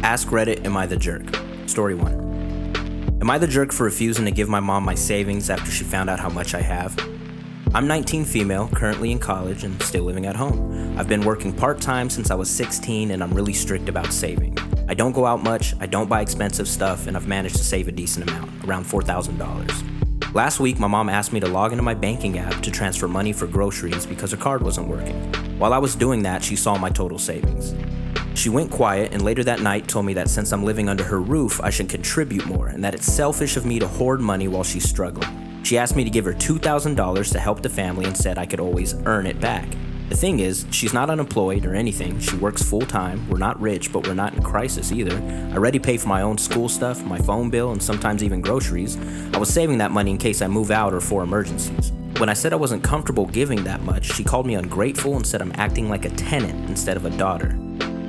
Ask Reddit, am I the jerk? Story 1. Am I the jerk for refusing to give my mom my savings after she found out how much I have? I'm 19 female, currently in college and still living at home. I've been working part-time since I was 16 and I'm really strict about saving. I don't go out much, I don't buy expensive stuff, and I've managed to save a decent amount, around $4,000. Last week, my mom asked me to log into my banking app to transfer money for groceries because her card wasn't working. While I was doing that, she saw my total savings. She went quiet and later that night told me that since I'm living under her roof, I should contribute more and that it's selfish of me to hoard money while she's struggling. She asked me to give her $2,000 to help the family and said I could always earn it back. The thing is, she's not unemployed or anything. She works full-time. We're not rich, but we're not in crisis either. I already pay for my own school stuff, my phone bill, and sometimes even groceries. I was saving that money in case I move out or for emergencies. When I said I wasn't comfortable giving that much, she called me ungrateful and said I'm acting like a tenant instead of a daughter.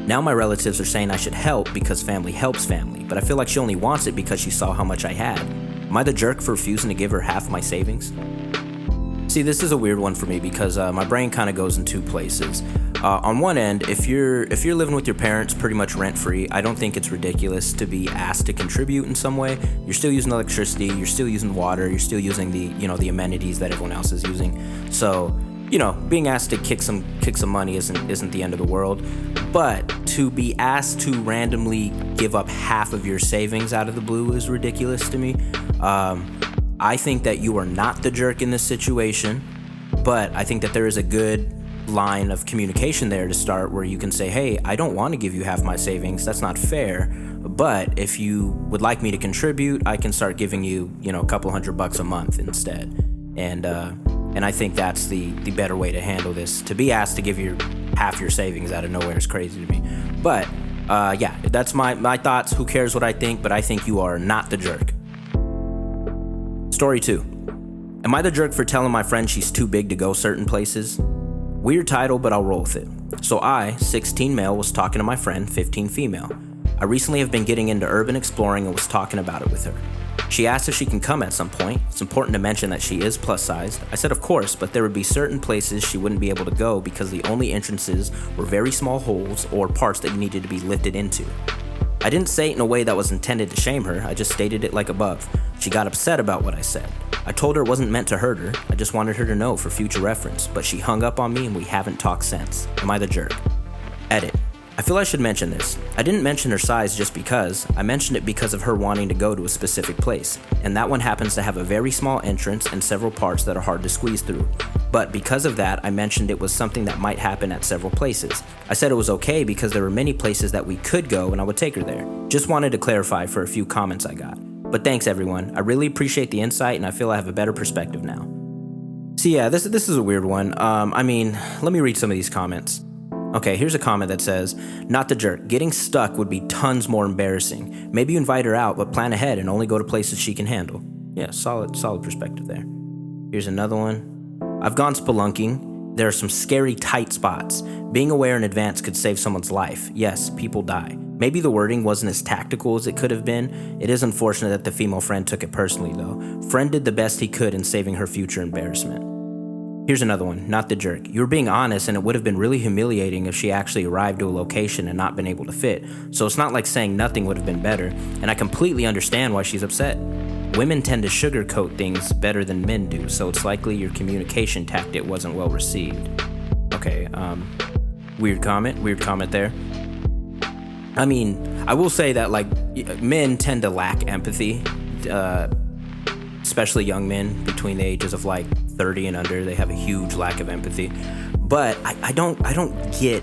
Now my relatives are saying I should help because family helps family, but I feel like she only wants it because she saw how much I had. Am I the jerk for refusing to give her half my savings? See, this is a weird one for me because my brain kind of goes in two places. On one end, if you're living with your parents pretty much rent-free, I don't think it's ridiculous to be asked to contribute in some way. You're still using electricity, you're still using water, you're still using the amenities that everyone else is using. So, being asked to kick some money isn't the end of the world. But to be asked to randomly give up half of your savings out of the blue is ridiculous to me. I think that you are not the jerk in this situation, but I think that there is a good line of communication there to start where you can say, hey, I don't want to give you half my savings. That's not fair. But if you would like me to contribute, I can start giving you, a couple $100 a month instead. And I think that's the better way to handle this. To be asked to give your half your savings out of nowhere is crazy to me. But that's my thoughts. Who cares what I think? But I think you are not the jerk. Story 2. Am I the jerk for telling my friend she's too big to go certain places? Weird title, but I'll roll with it. So I, 16 male, was talking to my friend, 15 female. I recently have been getting into urban exploring and was talking about it with her. She asked if she can come at some point. It's important to mention that she is plus-sized. I said of course, but there would be certain places she wouldn't be able to go because the only entrances were very small holes or parts that you needed to be lifted into. I didn't say it in a way that was intended to shame her, I just stated it like above. She got upset about what I said. I told her it wasn't meant to hurt her, I just wanted her to know for future reference, but she hung up on me and we haven't talked since. Am I the jerk? Edit. I feel I should mention this. I didn't mention her size just because. I mentioned it because of her wanting to go to a specific place, and that one happens to have a very small entrance and several parts that are hard to squeeze through. But because of that, I mentioned it was something that might happen at several places. I said it was okay because there were many places that we could go and I would take her there. Just wanted to clarify for a few comments I got. But thanks everyone, I really appreciate the insight and I feel I have a better perspective now. So yeah, this is a weird one. Let me read some of these comments. Okay, here's a comment that says, not the jerk, getting stuck would be tons more embarrassing. Maybe you invite her out, but plan ahead and only go to places she can handle. Yeah, solid perspective there. Here's another one. I've gone spelunking. There are some scary tight spots. Being aware in advance could save someone's life. Yes, people die. Maybe the wording wasn't as tactical as it could have been. It is unfortunate that the female friend took it personally though. Friend did the best he could in saving her future embarrassment. Here's another one, not the jerk. You were being honest and it would have been really humiliating if she actually arrived to a location and not been able to fit. So it's not like saying nothing would have been better, and I completely understand why she's upset. Women tend to sugarcoat things better than men do, so it's likely your communication tactic wasn't well received. Okay, weird comment there. I mean, I will say that men tend to lack empathy, especially young men between the ages of 30 and under. They have a huge lack of empathy. But I don't get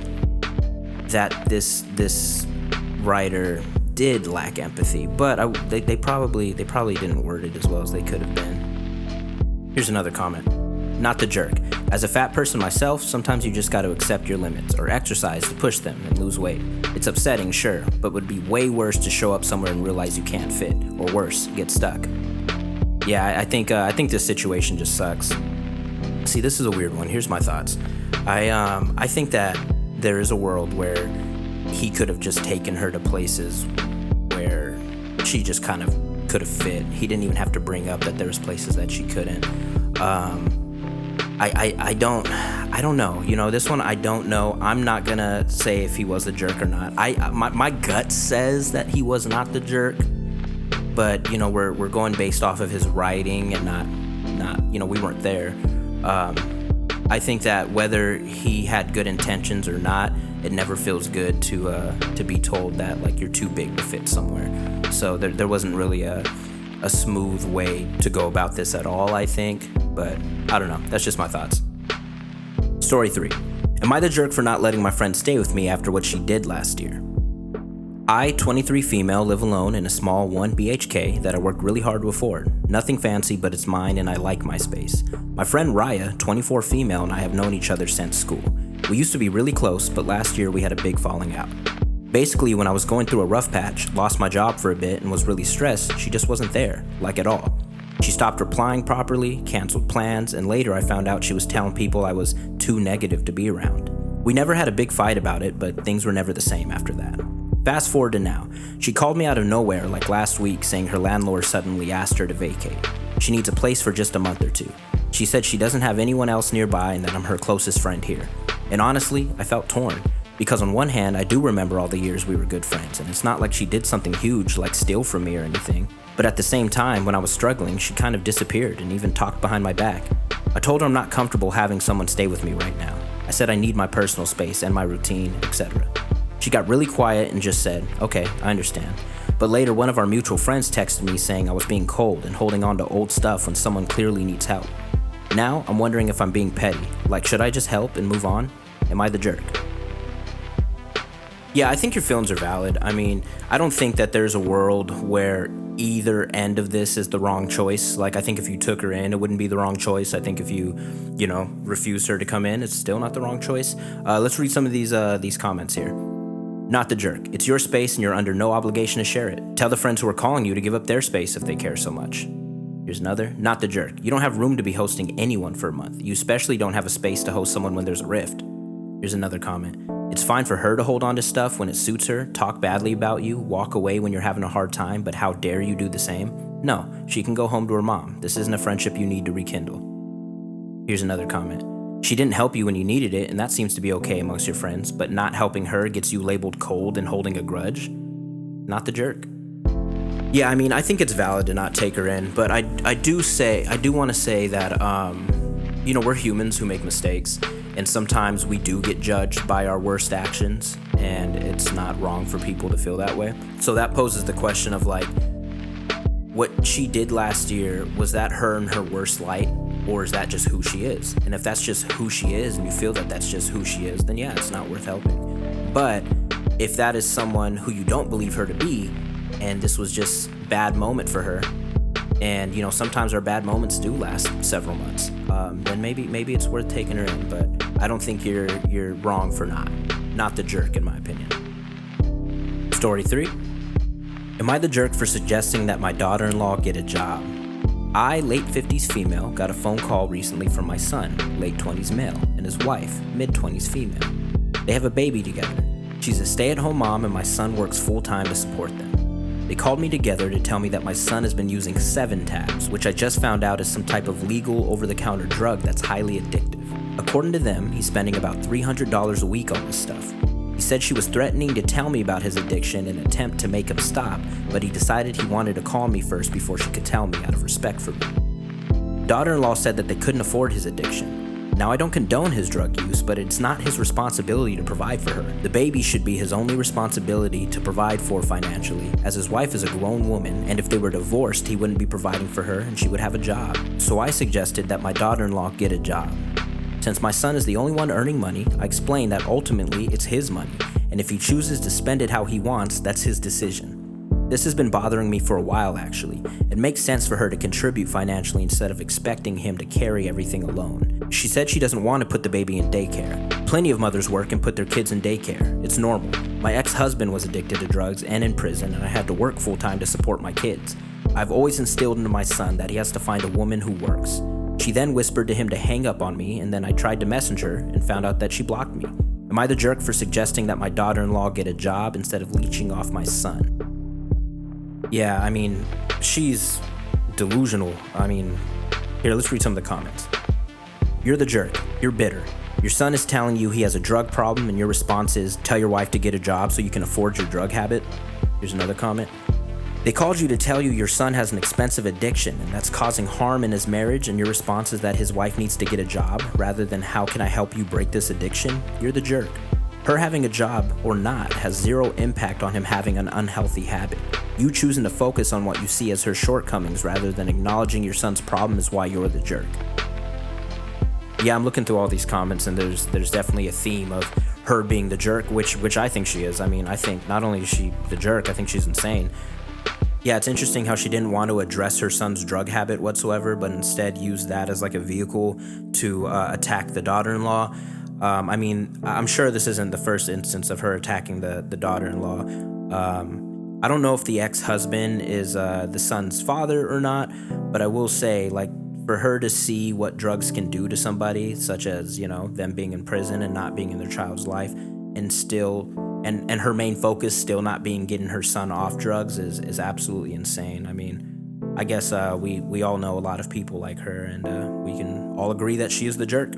that this writer did lack empathy. But they probably didn't word it as well as they could have been. Here's another comment. Not the jerk. As a fat person myself, sometimes you just got to accept your limits or exercise to push them and lose weight. It's upsetting, sure, but would be way worse to show up somewhere and realize you can't fit, or worse, get stuck. Yeah, I think this situation just sucks. See, this is a weird one. Here's my thoughts. I think that there is a world where he could have just taken her to places where she just kind of could have fit. He didn't even have to bring up that there was places that she couldn't. I don't know. This one I don't know. I'm not gonna say if he was the jerk or not. My gut says that he was not the jerk, but we're going based off of his writing and not we weren't there. I think that whether he had good intentions or not, it never feels good to be told that like you're too big to fit somewhere. So there wasn't really a smooth way to go about this at all, I think, but I don't know. That's just my thoughts. Story 3. Am I the jerk for not letting my friend stay with me after what she did last year? I, 23 female, live alone in a small 1 BHK that I worked really hard to afford. Nothing fancy, but it's mine and I like my space. My friend Raya, 24 female, and I have known each other since school. We used to be really close, but last year we had a big falling out. Basically, when I was going through a rough patch, lost my job for a bit, and was really stressed, she just wasn't there, like at all. She stopped replying properly, canceled plans, and later I found out she was telling people I was too negative to be around. We never had a big fight about it, but things were never the same after that. Fast forward to now. She called me out of nowhere like last week saying her landlord suddenly asked her to vacate. She needs a place for just a month or two. She said she doesn't have anyone else nearby and that I'm her closest friend here. And honestly, I felt torn. Because on one hand, I do remember all the years we were good friends, and it's not like she did something huge like steal from me or anything. But at the same time, when I was struggling, she kind of disappeared and even talked behind my back. I told her I'm not comfortable having someone stay with me right now. I said I need my personal space and my routine, etc. She got really quiet and just said, okay, I understand. But later, one of our mutual friends texted me saying I was being cold and holding on to old stuff when someone clearly needs help. Now, I'm wondering if I'm being petty. Like, should I just help and move on? Am I the jerk? Yeah, I think your feelings are valid. I mean, I don't think that there's a world where either end of this is the wrong choice. Like, I think if you took her in, it wouldn't be the wrong choice. I think if you refused her to come in, it's still not the wrong choice. Let's read some of these comments here. Not the jerk. It's your space and you're under no obligation to share it. Tell the friends who are calling you to give up their space if they care so much. Here's another. Not the jerk. You don't have room to be hosting anyone for a month. You especially don't have a space to host someone when there's a rift. Here's another comment. It's fine for her to hold on to stuff when it suits her, talk badly about you, walk away when you're having a hard time, but how dare you do the same? No, she can go home to her mom. This isn't a friendship you need to rekindle. Here's another comment. She didn't help you when you needed it, and that seems to be okay amongst your friends, but not helping her gets you labeled cold and holding a grudge? Not the jerk. Yeah, I mean, I think it's valid to not take her in, but I do want to say that, we're humans who make mistakes, and sometimes we do get judged by our worst actions, and it's not wrong for people to feel that way. So that poses the question of, like, what she did last year, was that her in her worst light, or is that just who she is? And if that's just who she is, and you feel that that's just who she is, then yeah, it's not worth helping. But if that is someone who you don't believe her to be, and this was just a bad moment for her, and sometimes our bad moments do last several months, then maybe it's worth taking her in. But I don't think you're wrong for not the jerk, in my opinion. Story 3. Am I the jerk for suggesting that my daughter-in-law get a job? I, late 50s female, got a phone call recently from my son, late 20s male, and his wife, mid-20s female. They have a baby together. She's a stay-at-home mom and my son works full-time to support them. They called me together to tell me that my son has been using 7 tabs, which I just found out is some type of legal over-the-counter drug that's highly addictive. According to them, he's spending about $300 a week on this stuff. He said she was threatening to tell me about his addiction in an attempt to make him stop, but he decided he wanted to call me first before she could tell me out of respect for me. Daughter-in-law said that they couldn't afford his addiction. Now, I don't condone his drug use, but it's not his responsibility to provide for her. The baby should be his only responsibility to provide for financially, as his wife is a grown woman, and if they were divorced, he wouldn't be providing for her and she would have a job. So I suggested that my daughter-in-law get a job. Since my son is the only one earning money, I explained that ultimately it's his money, and if he chooses to spend it how he wants, that's his decision. This has been bothering me for a while, actually. It makes sense for her to contribute financially instead of expecting him to carry everything alone. She said she doesn't want to put the baby in daycare. Plenty of mothers work and put their kids in daycare. It's normal. My ex-husband was addicted to drugs and in prison, and I had to work full-time to support my kids. I've always instilled into my son that he has to find a woman who works. She then whispered to him to hang up on me, and then I tried to message her and found out that she blocked me. Am I the jerk for suggesting that my daughter-in-law get a job instead of leeching off my son? Yeah, I mean, she's delusional. Here, let's read some of the comments. You're the jerk. You're bitter. Your son is telling you he has a drug problem, and your response is, tell your wife to get a job so you can afford your drug habit. Here's another comment. They called you to tell you your son has an expensive addiction, and that's causing harm in his marriage, and your response is that his wife needs to get a job, rather than how can I help you break this addiction? You're the jerk. Her having a job or not has zero impact on him having an unhealthy habit. You choosing to focus on what you see as her shortcomings rather than acknowledging your son's problem is why you're the jerk. Yeah, I'm looking through all these comments, and there's definitely a theme of her being the jerk, which I think she is. I mean, I think not only is she the jerk, I think she's insane. Yeah, it's interesting how she didn't want to address her son's drug habit whatsoever, but instead used that as like a vehicle to attack the daughter-in-law. I mean, I'm sure this isn't the first instance of her attacking the daughter-in-law. I don't know if the ex-husband is the son's father or not, but I will say, like, for her to see what drugs can do to somebody, such as, you know, them being in prison and not being in their child's life, and still, and her main focus still not being getting her son off drugs is absolutely insane. I mean, I guess we all know a lot of people like her, and we can all agree that she is the jerk.